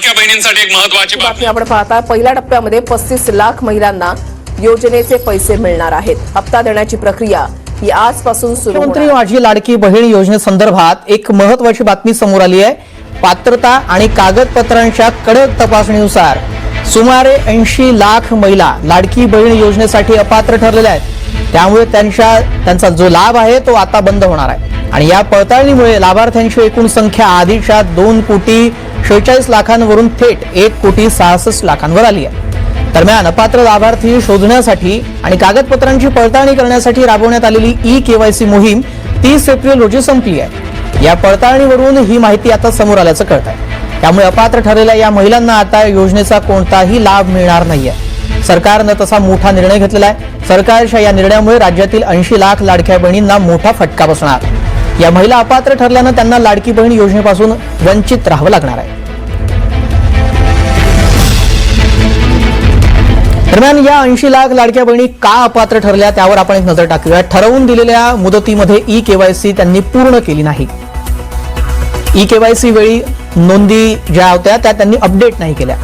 लाडक्या बहिणींसाठी एक महत्त्वाची बातमी आपण पाहता पहिल्या टप्प्यामध्ये 35 लाख महिलांना योजनेचे पैसे मिळणार आहेत. हप्ता देण्याची प्रक्रिया ही आजपासून सुरू होणार. मुख्यमंत्री माझी लाडकी बहीण योजनेसंदर्भात एक महत्त्वाची बातमी समोर आली आहे. पात्रता आणि कागदपत्रांच्या कडक तपासणीनुसार सुमारे 80 लाख महिला लाडकी बहीण योजनेसाठी अपात्र ठरलेल्या आहेत. त्यामुळे त्यांचा जो लाभ आहे तो आता बंद होणार आहे आणि या पडताळणीमुळे लाभार्थ्यांची एकूण संख्या आधीच्या 2,46 लाखांवरून थेट 1,66 लाखांवर आली आहे. दरम्यान अपात्र लाभार्थी शोधण्यासाठी आणि कागदपत्रांची पडताळणी करण्यासाठी राबवण्यात आलेली ई-केवायसी मोहीम 30 एप्रिल रोजी संपली आहे. या पडताळणीवरून ही माहिती आता समोर आल्याचं कळत आहे. त्यामुळे अपात्र ठरलेल्या या महिलांना आता योजनेचा कोणताही लाभ मिळणार नाहीये. सरकारनं तसा मोठा निर्णय घेतलेला आहे. सरकारच्या या निर्णयामुळे राज्यातील 80 लाख लाडक्या बहिणींना मोठा फटका बसणार. या महिला अपात्र ठरल्यानं त्यांना लाडकी बहीण योजनेपासून वंचित राहावं लागणार आहे. दरम्यान या 80 लाख लाडक्या बहिणी का अपात्र ठरल्या त्यावर आपण एक नजर टाकूया. ठरवून दिलेल्या मुदतीमध्ये ई-केवायसी त्यांनी पूर्ण केली नाही. ई-केवायसी वेळी नोंदी ज्या होत्या त्या त्यांनी अपडेट नाही केल्या.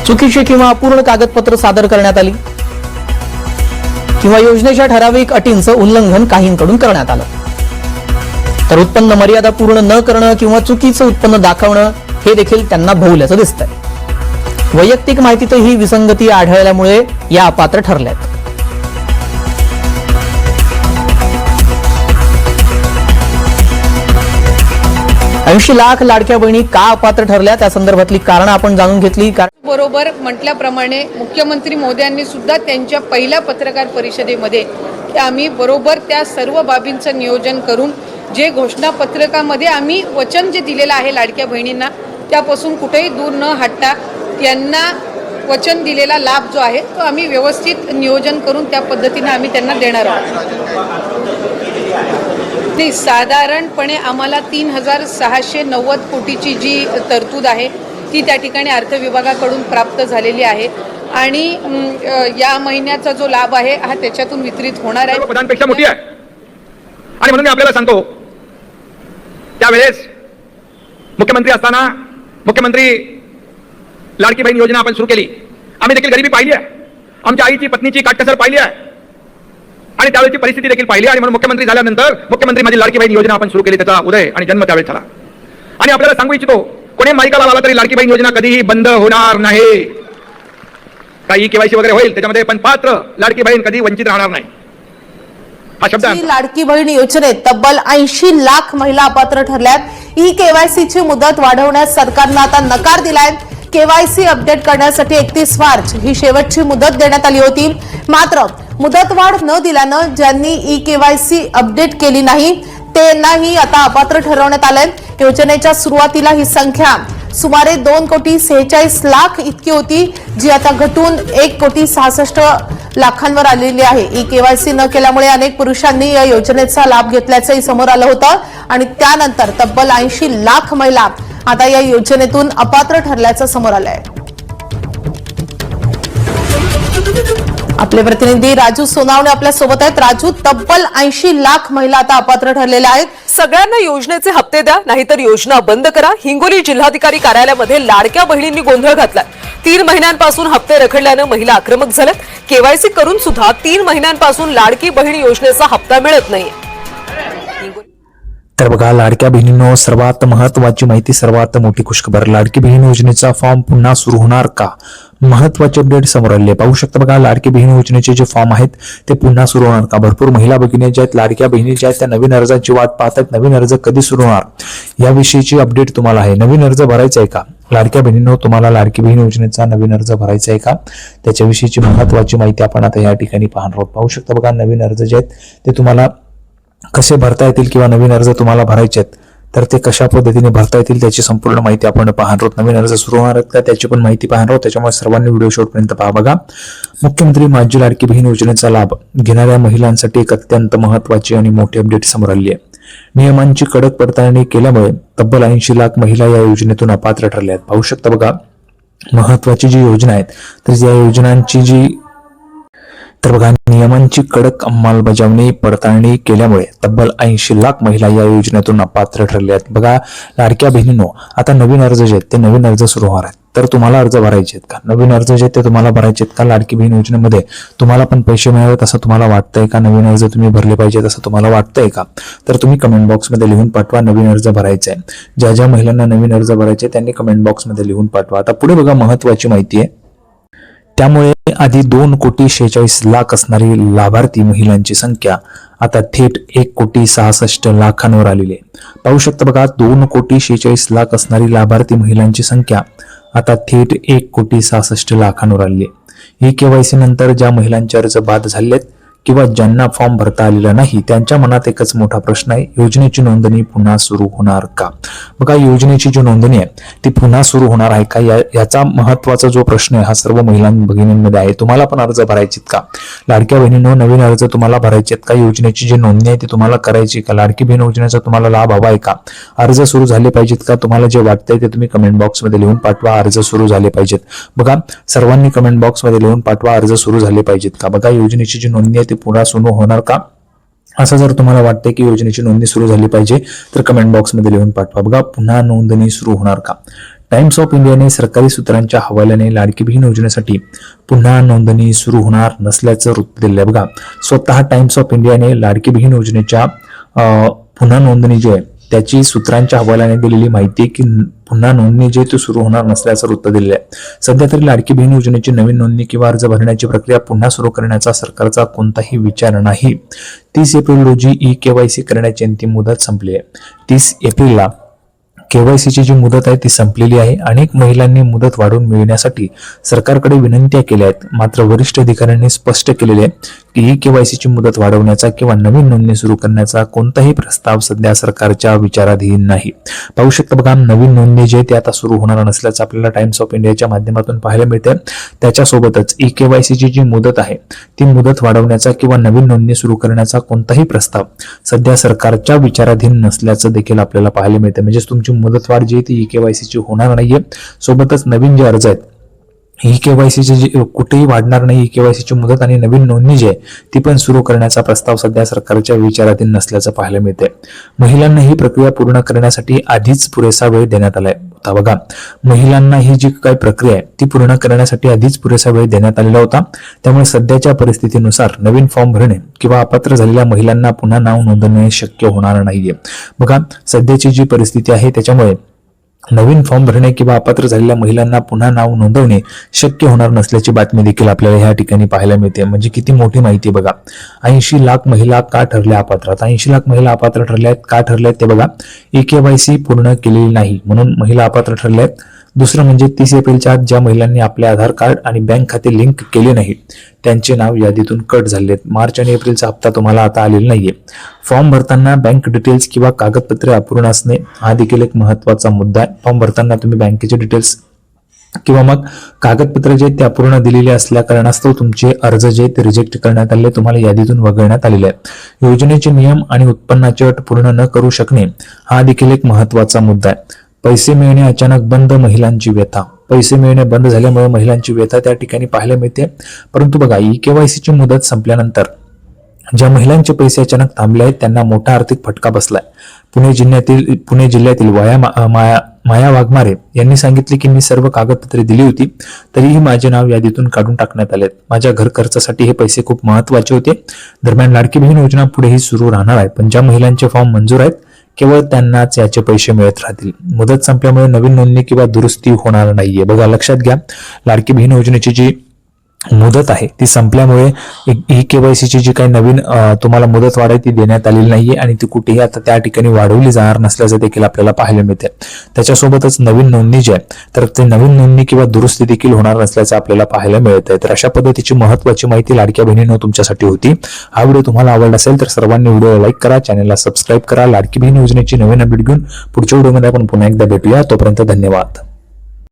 चुकीची किंवा अपूर्ण कागदपत्र सादर करण्यात आली किंवा योजनेच्या ठराविक अटींचं उल्लंघन काहींकडून करण्यात आलं. तर उत्पन्न मर्यादा पूर्ण न करणं किंवा चुकीचं उत्पन्न दाखवणं हे देखील त्यांना भोवल्याचं दिसतंय. वैयक्तिक माहितीतही विसंगती आढळल्यामुळे या अपात्र ठरल्यात. ऐंशी लाख लाडक्या बहिणी का अपात्र ठरल्या त्या संदर्भातली कारण आपण जाणून घेतली. बरोबर म्हटल्याप्रमाणे मुख्यमंत्री मोदयांनी सुद्धा त्यांच्या पहिल्या पत्रकार परिषदेमध्ये आम्ही बरोबर त्या सर्व बाबींचं नियोजन करून जे घोषणापत्रकामध्ये आम्ही वचन जे दिलेलं आहे लाडक्या बहिणींना त्यापासून कुठेही दूर न हटता त्यांना वचन दिलेला लाभ जो आहे तो आम्ही व्यवस्थित नियोजन करून त्या पद्धतीने आम्ही त्यांना देणार आहोत. नाही, साधारणपणे आम्हाला 3,690 कोटीची जी तरतूद आहे ती त्या ठिकाणी अर्थ विभागाकडून प्राप्त झालेली आहे आणि या महिन्याचा जो लाभ आहे हा त्याच्यातून वितरित होणार आहे. प्रधानपेक्षा मोठी आहे आणि म्हणून मी आपल्याला सांगतो त्यावेळेस मुख्यमंत्री असताना मुख्यमंत्री लाडकी बहीण योजना आपण सुरू केली. आम्ही देखील गरिबी पाहिली आहे, आमच्या आईची पत्नीची काटकसर पाहिली आहे आणि त्यावेळेची परिस्थिती देखील पाहिली आणि म्हणून मुख्यमंत्री झाल्यानंतर मुख्यमंत्री माझी लाडकी बहीण योजना आपण सुरू केली. त्याचा उदय आणि जन्म त्यावेळेस झाला आणि आपल्याला सांगू इच्छितो कोणी माहिती लावला तरी लाडकी बहीण योजना कधीही बंद होणार नाही. काही केवायसी वगैरे होईल त्याच्यामध्ये पण पात्र लाडकी बहीण कधी वंचित राहणार नाही हा शब्द. लाडकी बहीण योजनेत तब्बल 80 लाख महिला अपात्र ठरल्यात. ई-केवायसीची मुदत वाढवण्यास सरकारनं आता नकार दिलाय. केवायसी अपडेट करण्यासाठी 31 मार्च ही शेवटची मुदत देण्यात आली होती. मात्र मुदतवाढ न दिल्यानं ज्यांनी ई-केवायसी अपडेट केली नाही त्यांनाही आता अपात्र ठरवण्यात आलंय. योजनेच्या सुरुवातीला ही संख्या सुमारे 2,46,00,000 इतकी होती जी आता घटून 1,66,00,000 लाखांवर आलेली आहे. ई-केवायसी न केल्यामुळे अनेक पुरुषांनी या योजनेचा लाभ घेतल्याचंही समोर आलं होतं आणि त्यानंतर तब्बल 80 लाख महिला आता या योजनेतून अपात्र ठरल्याचं समोर आलंय. आपले प्रतिनिधी राजू सोनावणे आपल्या सोबत आहेत. राजू, तब्बल 80 लाख महिला आता अपात्र ठरलेल्या आहेत. सगळ्यांना योजनेचे हप्ते द्या नाहीतर योजना बंद करा. हिंगोली जिल्हाधिकारी कार्यालयामध्ये लाडक्या बहिणींनी गोंधळ घातलाय. 3 महिन्यांपासून हप्ते रखडल्यानं महिला आक्रमक झाल्यात. केवायसी करून सुद्धा 3 महिन्यांपासून लाडकी बहीण योजनेचा हप्ता मिळत नाहीये. तर बघा लाडक्या बहिणींनो, सर्वात महत्वाची माहिती, सर्वात मोठी खुशखबर. लाडकी बहीण योजनेचा फॉर्म पुन्हा सुरू होणार का? महत्वाचे अपडेट समोर आले. पाहू शकता बघा लाडकी बहीण योजनेचे जे फॉर्म आहेत ते पुन्हा सुरू होणार का? भरपूर महिला भगिनी ज्या आहेत लाडक्या बहिणी ज्या आहेत त्या नवीन अर्जाची वाट पाहतात. नवीन अर्ज कधी सुरू होणार याविषयीची अपडेट तुम्हाला आहे. नवीन अर्ज भरायचा आहे का लाडक्या बहिणींनो? तुम्हाला लाडकी बहीण योजनेचा नवीन अर्ज भरायचा आहे का त्याच्याविषयीची महत्वाची माहिती आपण आता या ठिकाणी पाहणार आहोत. पाहू शकता बघा नवीन अर्ज जे आहेत ते तुम्हाला कसे भरता येतील किंवा नवीन अर्ज तुम्हाला भरायचे आहेत तर ते कशा पद्धतीने भरता येतील त्याची संपूर्ण माहिती आपण पाहणार आहोत. नवीन अर्ज सुरू होणार आहेत का त्याची पण माहिती पाहणार आहोत. त्याच्यामुळे सर्वांनी व्हिडिओ शेवटपर्यंत पहा. बघा मुख्यमंत्री माझी लाडकी बहीण योजनेचा लाभ घेणाऱ्या महिलांसाठी एक अत्यंत महत्वाची आणि मोठी अपडेट समोर आली आहे. नियमांची कडक पडताळणी केल्यामुळे तब्बल 80 लाख महिला या योजनेतून अपात्र ठरल्या आहेत. पाहू शकता बघा महत्वाची जी योजना आहेत तर या योजनांची जी तर बघा, नियमांची कडक अंमलबजावणी पडताळणी केल्यामुळे तब्बल 80 लाख महिला या योजनेतून अपात्र ठरल्या आहेत. बघा लाडक्या बहिणींनो, आता नवीन अर्ज जे आहेत ते नवीन अर्ज सुरू होणार आहेत. तर तुम्हाला अर्ज भरायचे आहेत का? नवीन अर्ज जे आहेत ते तुम्हाला भरायचे आहेत का? लाडकी बहीण योजनेमध्ये तुम्हाला पण पैसे मिळावेत असं तुम्हाला वाटतंय का? नवीन अर्ज तुम्ही भरले पाहिजेत असं तुम्हाला वाटतंय का? तर तुम्ही कमेंट बॉक्समध्ये लिहून पाठवा नवीन अर्ज भरायचा आहे. ज्या ज्या महिलांना नवीन अर्ज भरायचे त्यांनी कमेंट बॉक्समध्ये लिहून पाठवा. आता पुढे बघा महत्वाची माहिती आहे. त्यामुळे आधी 2,46,00,000 असणारी लाभार्थी महिलांची संख्या आता थेट 1,66,00,000 आलेली आहे. पाहू शकता बघा, 2,46,00,000 असणारी लाभार्थी महिलांची संख्या आता थेट 1,66,00,000 आलेली आहे. ही केवायसी नंतर ज्या महिलांचे अर्ज बाद झालेत किंवा ज्यांना फॉर्म भरता आलेला नाही त्यांच्या मनात एकच मोठा प्रश्न आहे, योजनेची नोंदणी पुन्हा सुरू होणार का? बघा, योजनेची जी नोंदणी आहे ती पुन्हा सुरू होणार आहे का याचा महत्वाचा जो प्रश्न आहे हा सर्व महिला भगिनींमध्ये आहे. तुम्हाला पण अर्ज भरायचे का? लाडक्या बहिणींनो, नवीन अर्ज तुम्हाला भरायचे का? योजनेची जी नोंदणी आहे ती तुम्हाला करायची का? लाडकी बहीण योजनेचा तुम्हाला लाभ हवा आहे का? अर्ज सुरू झाले पाहिजेत का? तुम्हाला जे वाटतंय ते तुम्ही कमेंट बॉक्समध्ये लिहून पाठवा. अर्ज सुरू झाले पाहिजेत. बघा, सर्वांनी कमेंट बॉक्समध्ये लिहून पाठवा अर्ज सुरू झाले पाहिजेत का? बघा, योजनेची जी नोंदणी आहे ती पुन्हा सुरू होणार का? असं जर तुम्हाला वाटतंय की योजनेची नोंदणी सुरू झाली पाहिजे तर कमेंट बॉक्समध्ये लिहून पाठवा. बघा, पुन्हा नोंदणी सुरू होणार का? टाइम्स ऑफ इंडियाने सरकारी सूत्रांच्या हवाल्याने लाडकी बहीण योजनेसाठी पुन्हा नोंदणी सुरू होणार नसल्याचं वृत्त दिलंय. बघा, स्वतः टाइम्स ऑफ इंडियाने लाडकी बहीण योजनेच्या पुन्हा नोंदणी जी आहे त्याची सूत्रांच्या हवाल्याने दिलेली माहिती आहे की पुन्हा नोंदणी जे ती सुरू होणार नसल्याचं वृत्त दिले आहे. सध्या तरी लाडकी बहीण योजनेची नवीन नोंदणी किंवा अर्ज भरण्याची प्रक्रिया पुन्हा सुरू करण्याचा सरकारचा कोणताही विचार नाही. 30 एप्रिल रोजी ई-केवायसी करण्याची अंतिम मुदत संपली आहे. 30 एप्रिलला केवायसीची जी मुदत आहे ती संपलेली आहे. अनेक महिलांनी मुदत वाढवून मिळण्यासाठी सरकारकडे विनंत्या केल्या आहेत. मात्र वरिष्ठ अधिकाऱ्यांनी स्पष्ट केलेले आहे की ही केवायसीची मुदत वाढवण्याचा किंवा नवीन नोंदणी सुरू करण्याचा कोणताही प्रस्ताव सध्या सरकारच्या विचाराधीन नाही. पाहू शकता बघा, नवीन नोंदणी जे ते आता सुरू होणार नसल्याचं आपल्याला टाइम्स ऑफ इंडियाच्या माध्यमातून पाहायला मिळते. त्याच्यासोबतच ई केवायसीची जी मुदत आहे ती मुदत वाढवण्याचा किंवा नवीन नोंदणी सुरू करण्याचा कोणताही प्रस्ताव सध्या सरकारच्या विचाराधीन नसल्याचं देखील आपल्याला पाहायला मिळते. म्हणजे तुमची मुदतवाढ जी ती ई केवायसीची होणार नाहीये. सोबतच नवीन जे अर्ज आहेत ई केवायसीची जी कुठेही वाढणार नाही. ई केवायसीची मुदत आणि नवीन नोंदणी जी आहे ती पण सुरू करण्याचा प्रस्ताव सध्या सरकारच्या विचाराधीन नसल्याचं पाहायला मिळते. महिलांना ही प्रक्रिया पूर्ण करण्यासाठी आधीच पुरेसा वेळ देण्यात आलाय. होता बघा, महिलांना ही जी काही प्रक्रिया आहे ती पूर्ण करण्यासाठी आधीच पुरेसा वेळ देण्यात आलेला होता. त्यामुळे सध्याच्या परिस्थितीनुसार नवीन फॉर्म भरणे किंवा अपात्र झालेल्या महिलांना पुन्हा नाव नोंदवणे शक्य होणार नाहीये. बघा, सध्याची जी परिस्थिती आहे त्याच्यामुळे नवीन फॉर्म भरणे किंवा अपात्र झालेल्या महिलांना पुन्हा नाव नोंदवणे शक्य होणार नसल्याची बातमी देखील आपल्याला ह्या ठिकाणी पाहायला मिळते. म्हणजे किती मोठी माहिती बघा. 80 लाख महिला का ठरल्या अपात्र? आता 80 लाख महिला अपात्र ठरल्या आहेत. का ठरल्या आहेत ते बघा, ई-केवायसी पूर्ण केलेली नाही म्हणून महिला अपात्र ठरल्या आहेत. दुसरं म्हणजे 30 एप्रिलच्या आत ज्या महिलांनी आपले आधार कार्ड आणि बँक खाते लिंक केले नाही त्यांचे नाव यादीतून कट झाले आहेत. मार्च आणि एप्रिलचा हप्ता तुम्हाला आता आलेला नाहीये. फॉर्म भरताना बँक डिटेल्स किंवा कागदपत्रे अपूर्ण असणे हा देखील एक महत्वाचा मुद्दा आहे. फॉर्म भरताना तुम्ही बँकेचे डिटेल्स किंवा मग कागदपत्र जे ते अपूर्ण दिलेले असल्या कारणास्तव तुमचे अर्ज जे ते रिजेक्ट करण्यात आले, तुम्हाला यादीतून वगळण्यात आलेले आहे. योजनेचे नियम आणि उत्पन्नाची अट पूर्ण न करू शकणे हा देखील एक महत्वाचा मुद्दा आहे. पैसे मिळणे अचानक बंद, महिलांची व्यथा. पैसे मिळणे बंद झाल्यामुळे महिलांची व्यथा त्या ठिकाणी पाहायला मिळते. परंतु बघा, ई-केवायसीची मुदत संपल्यानंतर ज्या महिलांचे पैसे अचानक थांबले आहेत त्यांना मोठा आर्थिक फटका बसलाय. पुणे जिल्ह्यातील माया वाघमारे यांनी सांगितले की मी सर्व कागदपत्रे दिली होती तरीही माझे नाव यादीतून काढून टाकण्यात आले. माझ्या घर खर्चासाठी हे पैसे खूप महत्वाचे होते. दरम्यान लाडकी बहीण योजना पुढेही सुरू राहणार आहे, पण ज्या महिलांचे फॉर्म मंजूर आहेत केवळ त्यांनाच याचे पैसे मिळत राहतील. मुदत संपल्यामुळे नवीन नोंदणी किंवा दुरुस्ती होणार नाहीये. बघा, लक्षात घ्या, लाडकी बहीण योजनेची जी मुदत आहे ती संपल्यामुळे ई-केवायसीची जी काही नवीन तुम्हाला मुदत वाढ आहे ती देण्यात आलेली नाहीये आणि ती कुठेही आता त्या ठिकाणी वाढवली जाणार नसल्याचं देखील आपल्याला पाहायला मिळते. त्याच्यासोबतच नवीन नोंदणी जी आहे तर ते नवीन नोंदणी किंवा दुरुस्ती देखील होणार नसल्याचं आपल्याला पाहायला मिळतंय. तर अशा पद्धतीची महत्वाची माहिती लाडक्या बहिणींनो तुमच्यासाठी होती. हा व्हिडिओ तुम्हाला आवडला असेल तर सर्वांनी व्हिडिओला लाईक करा, चॅनलला सबस्क्राईब करा. लाडकी बहीण योजनेची नवीन अपडेट घेऊन पुढच्या व्हिडिओमध्ये आपण पुन्हा एकदा भेटूया. तोपर्यंत धन्यवाद.